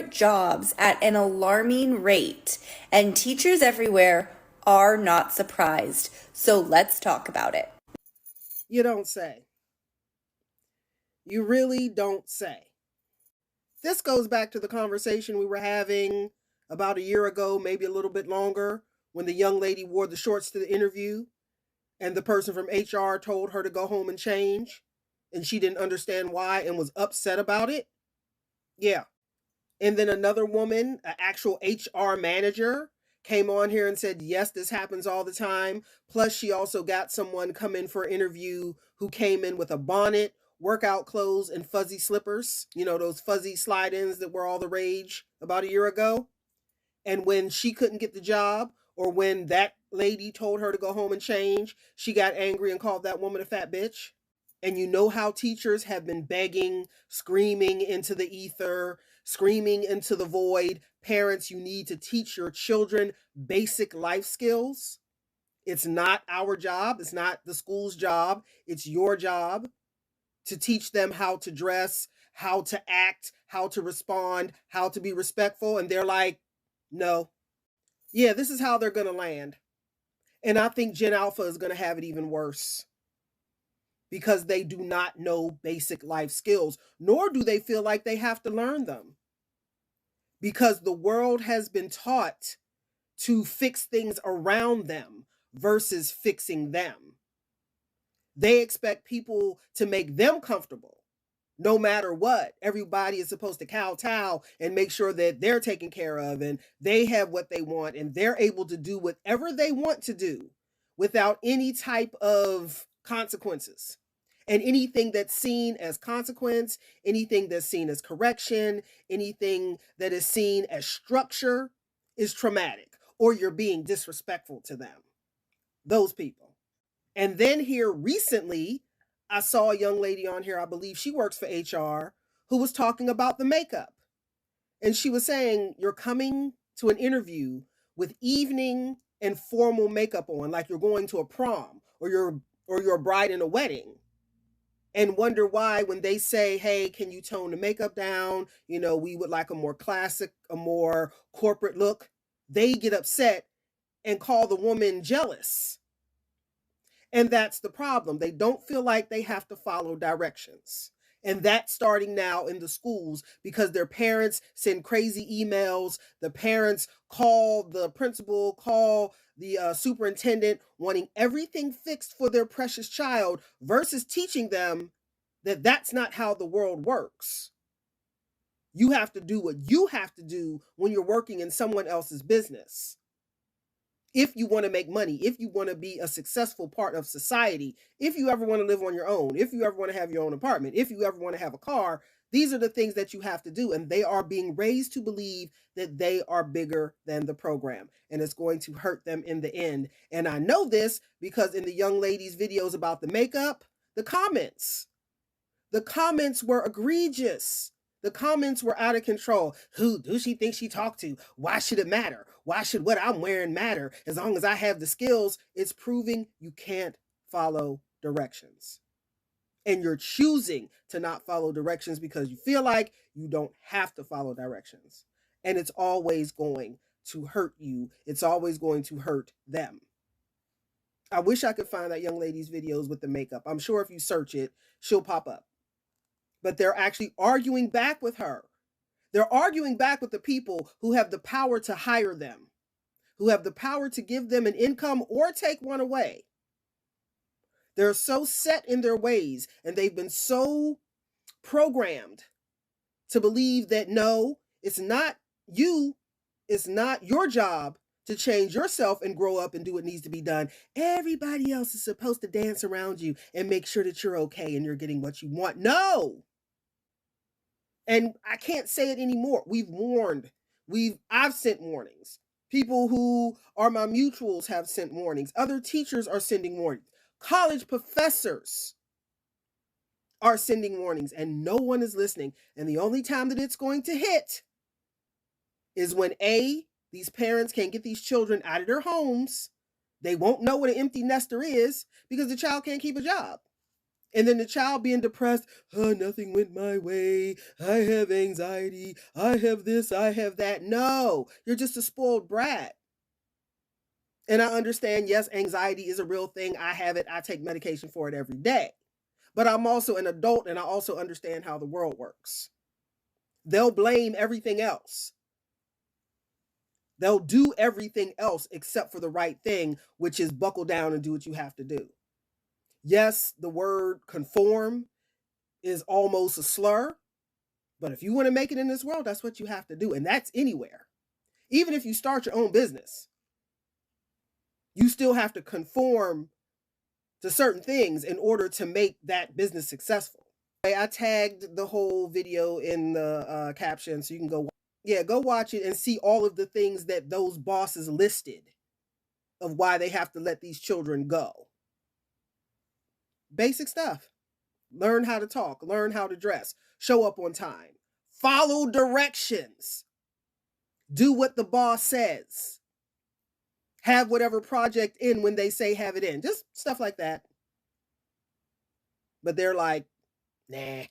jobs at an alarming rate, and teachers everywhere are not surprised. So let's talk about it. You don't say. You really don't say. This goes back to the conversation we were having about a year ago, maybe a little bit longer, when the young lady wore the shorts to the interview and the person from HR told her to go home and change and she didn't understand why and was upset about it. Yeah. And then another woman, an actual HR manager, came on here and said, yes, this happens all the time. Plus, she also got someone come in for an interview who came in with a bonnet, workout clothes, and fuzzy slippers. You know, those fuzzy slide ins that were all the rage about a year ago. And when she couldn't get the job, or when that lady told her to go home and change, she got angry and called that woman a fat bitch. And you know how teachers have been begging, screaming into the ether, screaming into the void. Parents, you need to teach your children basic life skills. It's not our job. It's not the school's job. It's your job to teach them how to dress, how to act, how to respond, how to be respectful. And they're like, no. Yeah, this is how they're going to land. And I think Gen Alpha is going to have it even worse because they do not know basic life skills, nor do they feel like they have to learn them because the world has been taught to fix things around them versus fixing them. They expect people to make them comfortable no matter what. Everybody is supposed to kowtow and make sure that they're taken care of and they have what they want and they're able to do whatever they want to do without any type of consequences. And anything that's seen as consequence, anything that's seen as correction, anything that is seen as structure is traumatic, or you're being disrespectful to them. Those people. And then here recently, I saw a young lady on here, I believe she works for HR, who was talking about the makeup. And she was saying, you're coming to an interview with evening and formal makeup on, like you're going to a prom or you're a bride in a wedding. And wonder why when they say, hey, can you tone the makeup down? You know, we would like a more classic, a more corporate look. They get upset and call the woman jealous. And that's the problem. They don't feel like they have to follow directions. And that's starting now in the schools because their parents send crazy emails. The parents call the principal, call the superintendent, wanting everything fixed for their precious child versus teaching them that that's not how the world works. You have to do what you have to do when you're working in someone else's business. If you want to make money, if you want to be a successful part of society, if you ever want to live on your own, if you ever want to have your own apartment, if you ever want to have a car, these are the things that you have to do. And they are being raised to believe that they are bigger than the program. And it's going to hurt them in the end. And I know this because in the young lady's videos about the makeup, the comments were egregious. The comments were out of control. Who do she think she talked to? Why should it matter? Why should what I'm wearing matter? As long as I have the skills, it's proving you can't follow directions. And you're choosing to not follow directions because you feel like you don't have to follow directions. And it's always going to hurt you. It's always going to hurt them. I wish I could find that young lady's videos with the makeup. I'm sure if you search it, she'll pop up. But they're actually arguing back with her. They're arguing back with the people who have the power to hire them, who have the power to give them an income or take one away. They're so set in their ways and they've been so programmed to believe that no, it's not you, it's not your job to change yourself and grow up and do what needs to be done. Everybody else is supposed to dance around you and make sure that you're okay and you're getting what you want. No. And I can't say it anymore. We've warned. I've sent warnings. People who are my mutuals have sent warnings. Other teachers are sending warnings. College professors are sending warnings and no one is listening. And the only time that it's going to hit is when these parents can't get these children out of their homes. They won't know what an empty nester is because the child can't keep a job. And then the child being depressed, oh, nothing went my way. I have anxiety. I have this, I have that. No, you're just a spoiled brat. And I understand, yes, anxiety is a real thing. I have it. I take medication for it every day. But I'm also an adult and I also understand how the world works. They'll blame everything else. They'll do everything else except for the right thing, which is buckle down and do what you have to do. Yes, the word conform is almost a slur, but if you want to make it in this world, that's what you have to do. And that's anywhere. Even if you start your own business, you still have to conform to certain things in order to make that business successful. I tagged the whole video in the caption, so you can go watch it and see all of the things that those bosses listed of why they have to let these children go. Basic stuff. Learn how to talk, learn how to dress, show up on time, follow directions, do what the boss says, have whatever project in when they say have it in, just stuff like that. But they're like, nah.